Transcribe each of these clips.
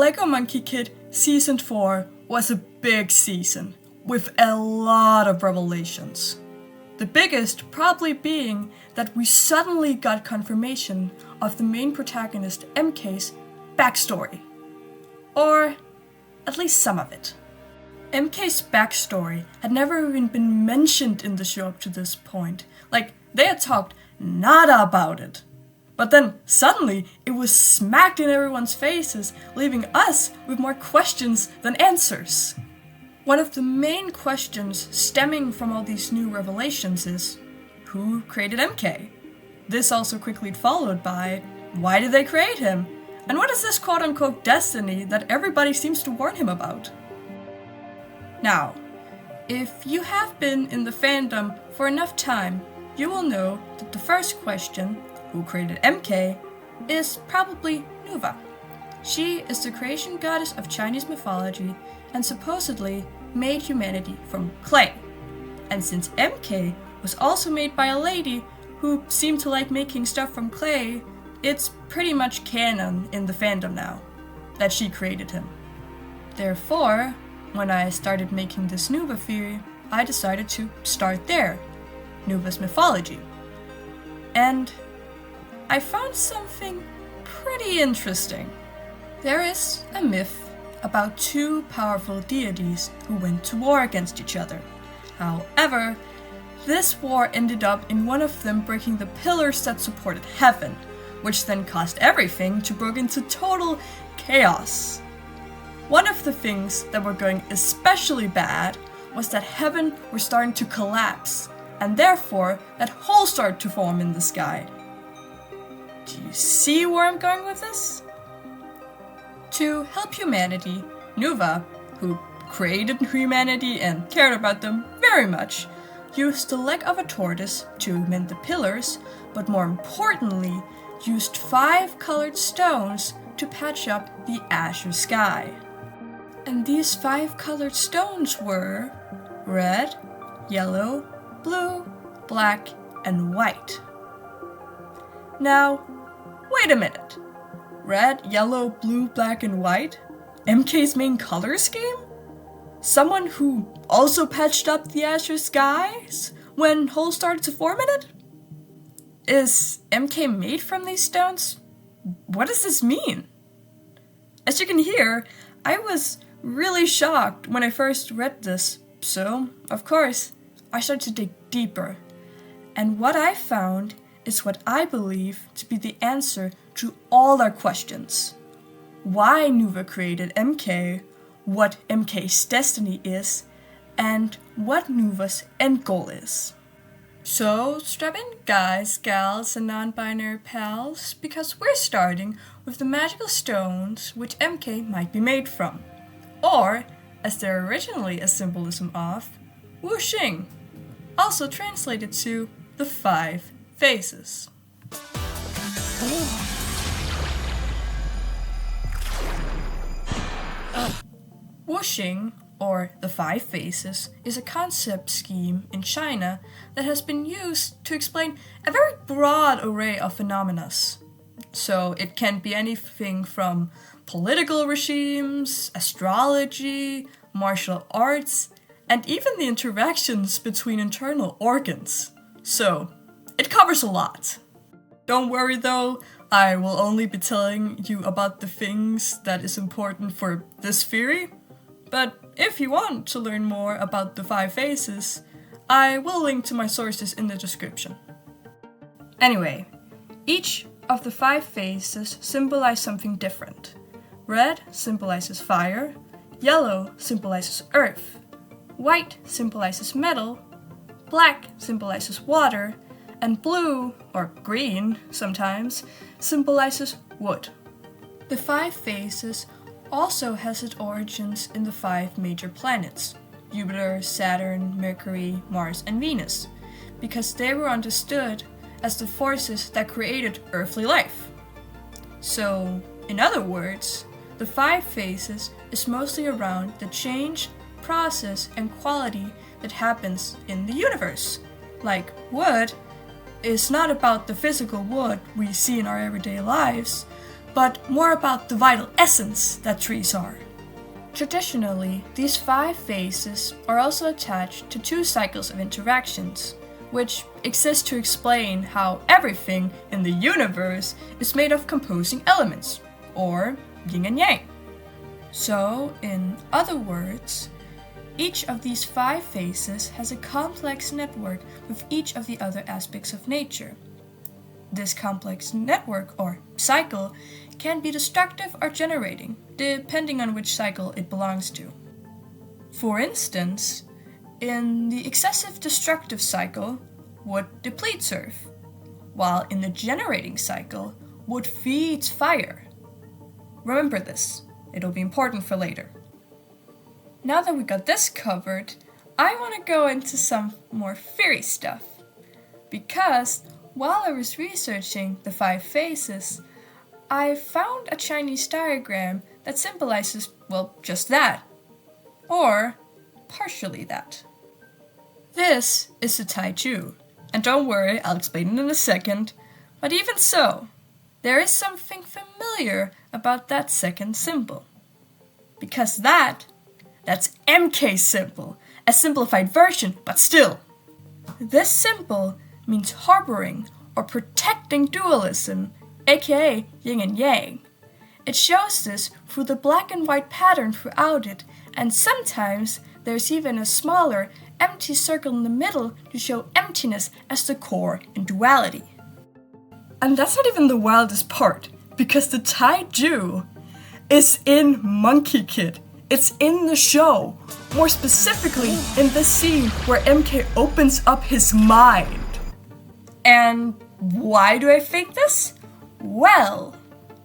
LEGO Monkey Kid Season 4 was a big season, with a lot of revelations. The biggest probably being that we suddenly got confirmation of the main protagonist MK's backstory. Or at least some of it. MK's backstory had never even been mentioned in the show up to this point. Like, they had talked nada about it. But then, suddenly, it was smacked in everyone's faces, leaving us with more questions than answers. One of the main questions stemming from all these new revelations is, who created MK? This also quickly followed by, why did they create him? And what is this quote-unquote destiny that everybody seems to warn him about? Now, if you have been in the fandom for enough time, you will know that the first question, who created MK, is probably Nüwa. She is the creation goddess of Chinese mythology and supposedly made humanity from clay. And since MK was also made by a lady who seemed to like making stuff from clay, it's pretty much canon in the fandom now that she created him. Therefore, when I started making this Nüwa theory, I decided to start there, Nüwa's mythology. And I found something pretty interesting. There is a myth about two powerful deities who went to war against each other. However, this war ended up in one of them breaking the pillars that supported heaven, which then caused everything to break into total chaos. One of the things that were going especially bad was that heaven was starting to collapse, and therefore that holes started to form in the sky. Do you see where I'm going with this? To help humanity, Nüwa, who created humanity and cared about them very much, used the leg of a tortoise to mend the pillars, but more importantly, used 5 colored stones to patch up the azure sky. And these 5 colored stones were red, yellow, blue, black, and white. Now, wait a minute. Red, yellow, blue, black, and white? MK's main color scheme? Someone who also patched up the azure skies when holes started to form in it? Is MK made from these stones? What does this mean? As you can hear, I was really shocked when I first read this, so, of course, I started to dig deeper. And what I found is what I believe to be the answer to all our questions. Why Nüwa created MK, what MK's destiny is, and what Nüwa's end goal is. So strap in, guys, gals, and non-binary pals, because we're starting with the magical stones which MK might be made from. Or, as they're originally a symbolism of, Wuxing, also translated to the 5 faces. Wuxing, or the 5 faces, is a concept scheme in China that has been used to explain a very broad array of phenomena. So it can be anything from political regimes, astrology, martial arts, and even the interactions between internal organs. So, it covers a lot. Don't worry though, I will only be telling you about the things that is important for this theory. But if you want to learn more about the 5 faces, I will link to my sources in the description. Anyway, each of the 5 faces symbolize something different. Red symbolizes fire, yellow symbolizes earth, white symbolizes metal, black symbolizes water, and blue, or green sometimes, symbolizes wood. The 5 faces also has its origins in the 5 major planets, Jupiter, Saturn, Mercury, Mars, and Venus, because they were understood as the forces that created earthly life. So, in other words, the 5 faces is mostly around the change, process, and quality that happens in the universe. Like wood is not about the physical wood we see in our everyday lives, but more about the vital essence that trees are. Traditionally, these 5 phases are also attached to 2 cycles of interactions, which exist to explain how everything in the universe is made of composing elements, or yin and yang. So, in other words, each of these 5 phases has a complex network with each of the other aspects of nature. This complex network, or cycle, can be destructive or generating, depending on which cycle it belongs to. For instance, in the excessive destructive cycle, wood depletes earth, while in the generating cycle, wood feeds fire. Remember this, it'll be important for later. Now that we got this covered, I want to go into some more theory stuff. Because while I was researching the 5 phases, I found a Chinese diagram that symbolizes, well, just that. Or partially that. This is the Taijitu, and don't worry, I'll explain it in a second, but even so, there is something familiar about that second symbol. Because that's MK's symbol, a simplified version, but still. This symbol means harboring or protecting dualism, aka yin and yang. It shows this through the black and white pattern throughout it, and sometimes there's even a smaller, empty circle in the middle to show emptiness as the core in duality. And that's not even the wildest part, because the Taijitu is in Monkie Kid. It's in the show, more specifically in the scene where MK opens up his mind. And why do I think this? Well,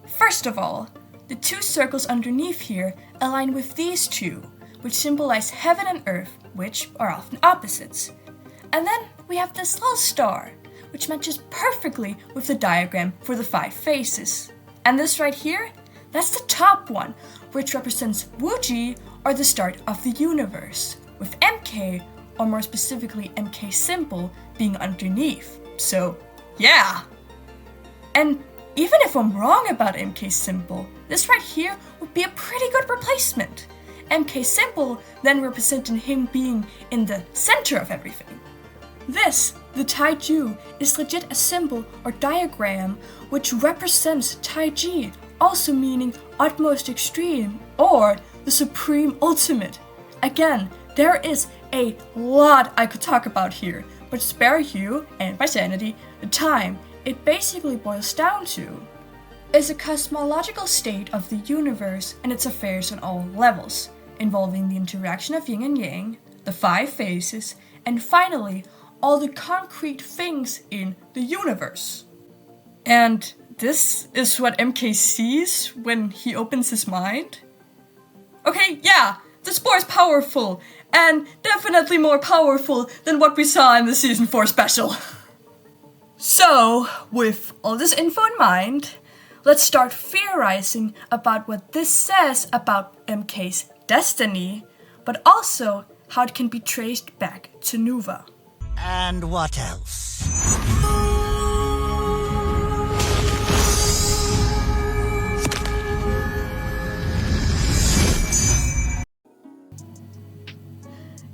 first of all, the 2 circles underneath here align with these 2, which symbolize heaven and earth, which are often opposites. And then we have this little star, which matches perfectly with the diagram for the 5 faces. And this right here, that's the top one, which represents Wuxing, or the start of the universe, with MK, or more specifically MK's symbol, being underneath. So, yeah! And even if I'm wrong about MK's symbol, this right here would be a pretty good replacement. MK's symbol then representing him being in the center of everything. This, the Taijitu, is legit a symbol or diagram which represents Taiji, also meaning utmost extreme or the supreme ultimate. Again, there is a lot I could talk about here, but spare you, and my sanity, the time it basically boils down to is a cosmological state of the universe and its affairs on all levels, involving the interaction of yin and yang, the 5 phases, and finally, all the concrete things in the universe. And this is what MK sees when he opens his mind? Okay, yeah, the spore is powerful, and definitely more powerful than what we saw in the Season 4 special. So, with all this info in mind, let's start theorizing about what this says about MK's destiny, but also how it can be traced back to Nüwa. And what else?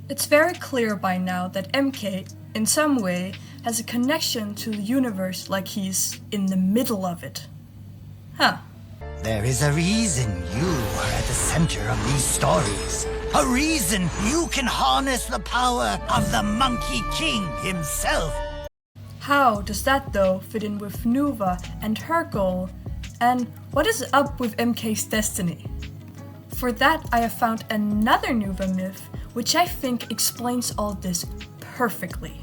It's very clear by now that MK, in some way, has a connection to the universe, like he's in the middle of it. Huh. There is a reason you are at the center of these stories. A reason you can harness the power of the Monkey King himself. How does that, though, fit in with Nüwa and her goal? And what is up with MK's destiny? For that, I have found another Nüwa myth, which I think explains all this perfectly.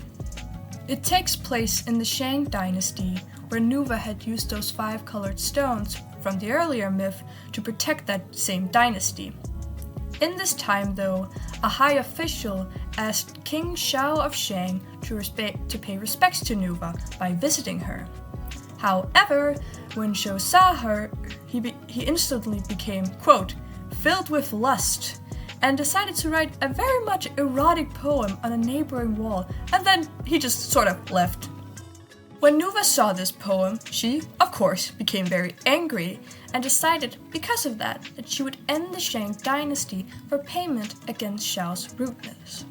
It takes place in the Shang dynasty, where Nüwa had used those 5 colored stones from the earlier myth to protect that same dynasty. In this time, though, a high official asked King Shao of Shang to pay respects to Nüwa by visiting her. However, when Shao saw her, he instantly became, quote, filled with lust, and decided to write a very much erotic poem on a neighboring wall, and then he just sort of left. When Nüwa saw this poem, she, of of course, became very angry and decided, because of that she would end the Shang dynasty for payment against Xiao's rudeness.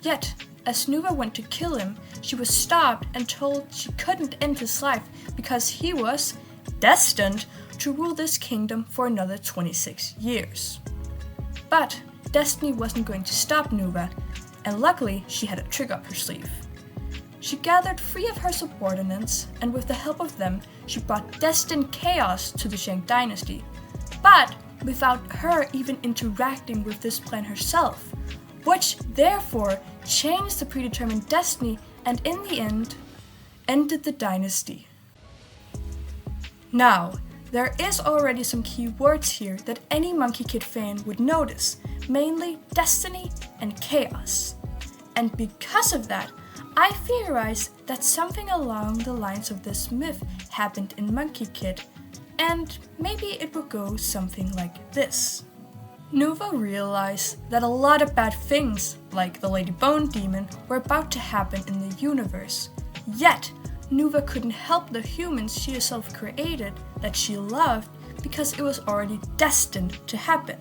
Yet, as Nüwa went to kill him, she was stopped and told she couldn't end his life because he was destined to rule this kingdom for another 26 years. But destiny wasn't going to stop Nüwa, and luckily she had a trick up her sleeve. She gathered 3 of her subordinates, and with the help of them, she brought Destined Chaos to the Shang dynasty, but without her even interacting with this plan herself, which therefore changed the predetermined destiny and in the end, ended the dynasty. Now, there is already some key words here that any Monkey Kid fan would notice, mainly destiny and chaos. And because of that, I theorize that something along the lines of this myth happened in Monkey Kid, and maybe it will go something like this. Nüwa realized that a lot of bad things, like the Lady Bone Demon, were about to happen in the universe. Yet, Nüwa couldn't help the humans she herself created that she loved because it was already destined to happen.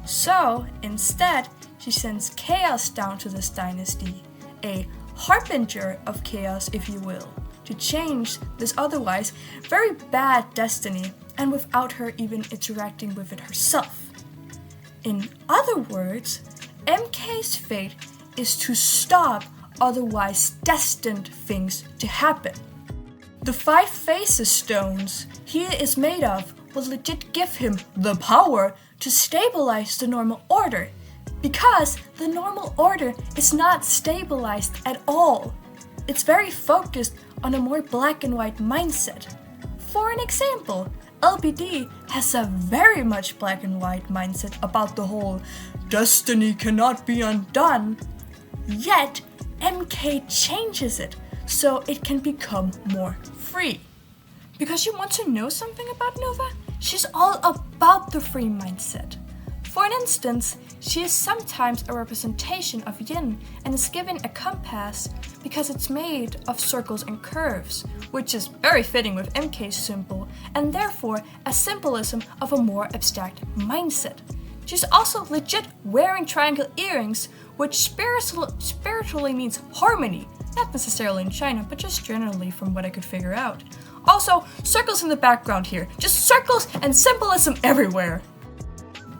So, instead, she sends chaos down to this dynasty, a harbinger of chaos, if you will, to change this otherwise very bad destiny, and without her even interacting with it herself. In other words, MK's fate is to stop otherwise destined things to happen. The 5 Faces stones he is made of will legit give him the power to stabilize the normal order, because the normal order is not stabilized at all. It's very focused on a more black and white mindset. For an example, LBD has a very much black and white mindset about the whole destiny cannot be undone, yet MK changes it so it can become more free. Because you want to know something about Nüwa? She's all about the free mindset. For instance, she is sometimes a representation of yin and is given a compass because it's made of circles and curves, which is very fitting with MK's symbol and therefore a symbolism of a more abstract mindset. She's also legit wearing triangle earrings, which spiritually means harmony, not necessarily in China, but just generally from what I could figure out. Also, circles in the background here, just circles and symbolism everywhere.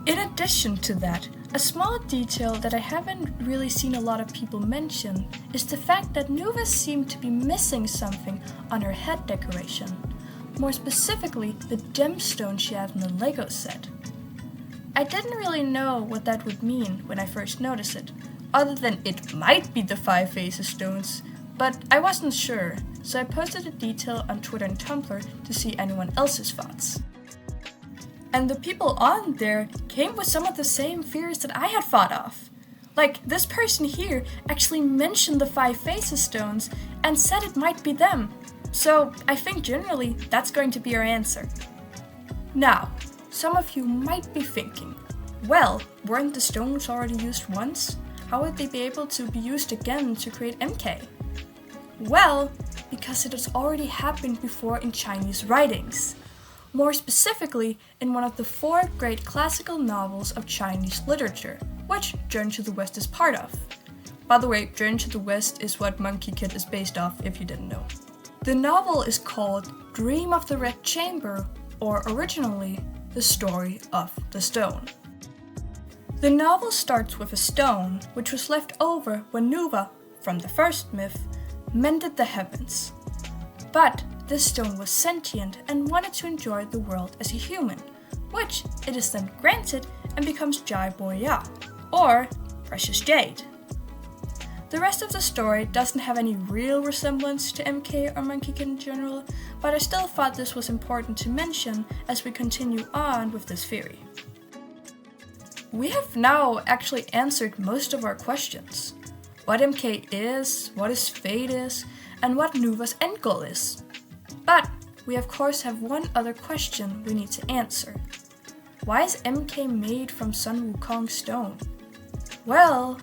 In addition to that, a small detail that I haven't really seen a lot of people mention is the fact that Nüwa seemed to be missing something on her head decoration. More specifically, the gemstone she had in the Lego set. I didn't really know what that would mean when I first noticed it, other than it might be the 5 Faces stones, but I wasn't sure, so I posted a detail on Twitter and Tumblr to see anyone else's thoughts. And the people on there came with some of the same fears that I had thought of. Like, this person here actually mentioned the 5 Faces stones and said it might be them. So I think generally that's going to be our answer. Now, some of you might be thinking, well, weren't the stones already used once? How would they be able to be used again to create MK? Well, because it has already happened before in Chinese writings. More specifically, in one of the 4 great classical novels of Chinese literature, which Journey to the West is part of. By the way, Journey to the West is what Monkey Kid is based off, if you didn't know. The novel is called Dream of the Red Chamber, or originally, The Story of the Stone. The novel starts with a stone which was left over when Nüwa, from the first myth, mended the heavens. But this stone was sentient and wanted to enjoy the world as a human, which it is then granted and becomes Jai Boya, or Precious Jade. The rest of the story doesn't have any real resemblance to MK or Monkey Kid in general, but I still thought this was important to mention as we continue on with this theory. We have now actually answered most of our questions. What MK is, what his fate is, and what Nüwa's end goal is. But we of course have one other question we need to answer. Why is MK made from Sun Wukong's stone? Well,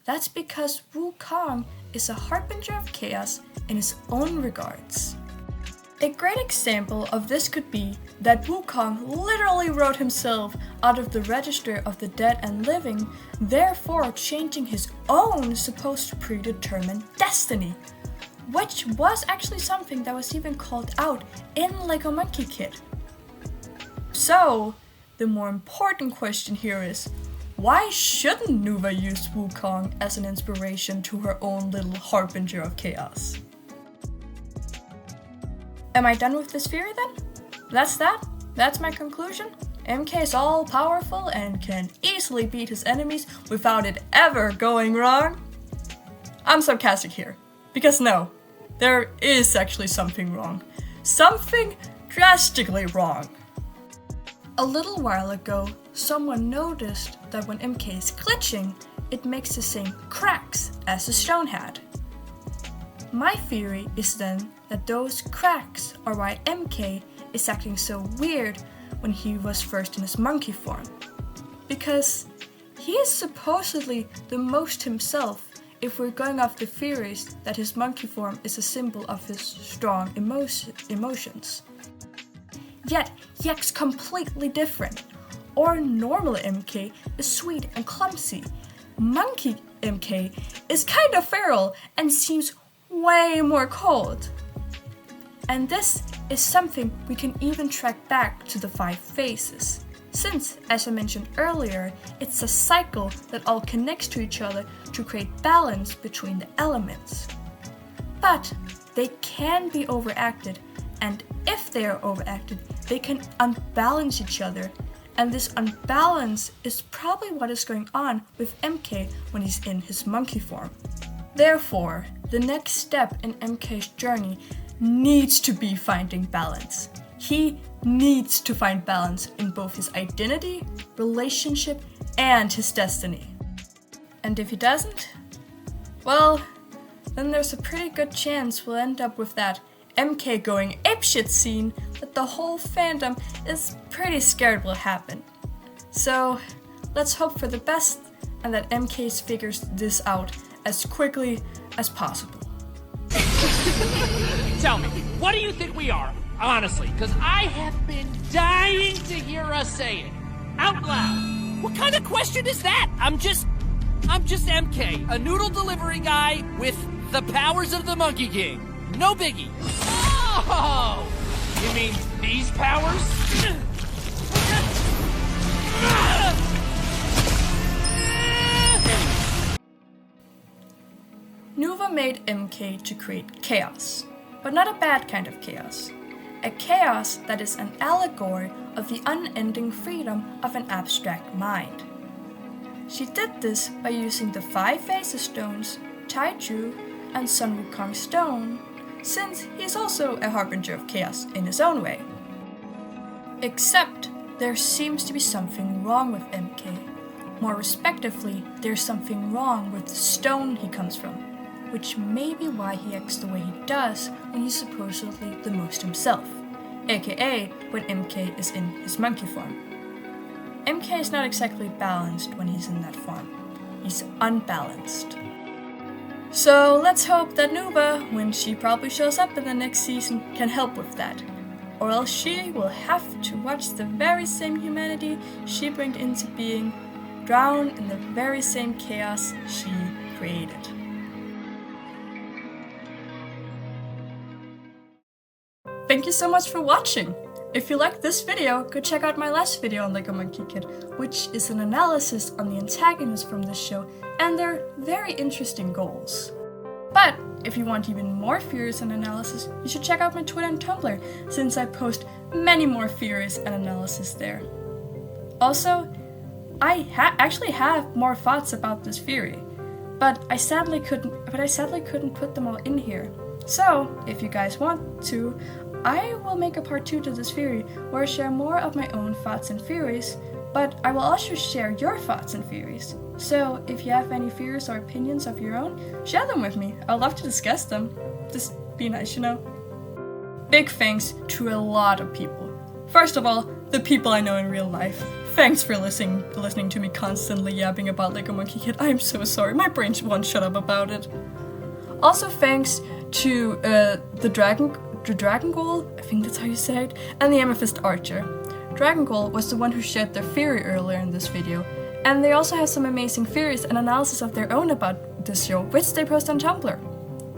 that's because Wukong is a harbinger of chaos in his own regards. A great example of this could be that Wukong literally wrote himself out of the register of the dead and living, therefore changing his own supposed predetermined destiny, which was actually something that was even called out in LEGO Monkey Kid. So, the more important question here is, why shouldn't Nüwa use Wukong as an inspiration to her own little harbinger of chaos? Am I done with this theory then? That's my conclusion. MK is all powerful and can easily beat his enemies without it ever going wrong? I'm sarcastic here, because no, there is actually something wrong. Something drastically wrong. A little while ago, someone noticed that when MK is glitching, it makes the same cracks as the stone had. My theory is then that those cracks are why MK is acting so weird when he was first in his monkey form. Because he is supposedly the most himself if we're going off the theories that his monkey form is a symbol of his strong emotions. Yet he acts completely different. Or normal MK is sweet and clumsy. Monkey MK is kind of feral and seems way more cold. And this is something we can even track back to the 5 phases, since, as I mentioned earlier, it's a cycle that all connects to each other to create balance between the elements. But they can be overacted, and if they are overacted, they can unbalance each other, and this unbalance is probably what is going on with MK when he's in his monkey form. Therefore, the next step in MK's journey needs to be finding balance. He needs to find balance in both his identity, relationship, and his destiny. And if he doesn't, well, then there's a pretty good chance we'll end up with that MK going apeshit scene that the whole fandom is pretty scared will happen. So, let's hope for the best and that MK figures this out as quickly as possible. Tell me, what do you think we are? Honestly, because I have been dying to hear us say it. Out loud. What kind of question is that? I'm just MK, a noodle delivery guy with the powers of the Monkey King. No biggie. Oh! You mean these powers? Nüwa made MK to create chaos, but not a bad kind of chaos. A chaos that is an allegory of the unending freedom of an abstract mind. She did this by using the 5 Phases stones, Taijitu, and Sun Wukong stone, since he is also a harbinger of chaos in his own way. Except there seems to be something wrong with MK. More respectively, there's something wrong with the stone he comes from, which may be why he acts the way he does when he's supposedly the most himself, aka when MK is in his monkey form. MK is not exactly balanced when he's in that form. He's unbalanced. So let's hope that Nüwa, when she probably shows up in the next season, can help with that. Or else she will have to watch the very same humanity she brought into being drown in the very same chaos she created. Thank you so much for watching! If you liked this video, go check out my last video on LEGO Monkey Kid, which is an analysis on the antagonists from this show and their very interesting goals. But if you want even more theories and analysis, you should check out my Twitter and Tumblr, since I post many more theories and analysis there. Also, I actually have more thoughts about this theory, but I sadly couldn't put them all in here. So, if you guys want to, I will make a part 2 to this theory where I share more of my own thoughts and theories, but I will also share your thoughts and theories. So if you have any theories or opinions of your own, share them with me. I'd love to discuss them. Just be nice, you know? Big thanks to a lot of people. First of all, the people I know in real life. Thanks for listening to me constantly yapping about LEGO Monkey Kid. I'm so sorry, my brain won't shut up about it. Also thanks to the the Dragon Goal, I think that's how you say it, and the Amethyst Archer. Dragon Goal was the one who shared their theory earlier in this video, and they also have some amazing theories and analysis of their own about this show, which they post on Tumblr.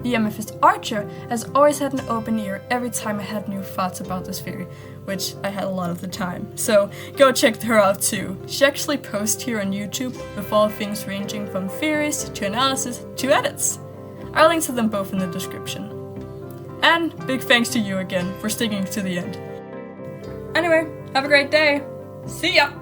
The Amethyst Archer has always had an open ear every time I had new thoughts about this theory, which I had a lot of the time, so go check her out too. She actually posts here on YouTube with all things ranging from theories to analysis to edits. I'll link to them both in the description. And big thanks to you again for sticking to the end. Anyway, have a great day. See ya!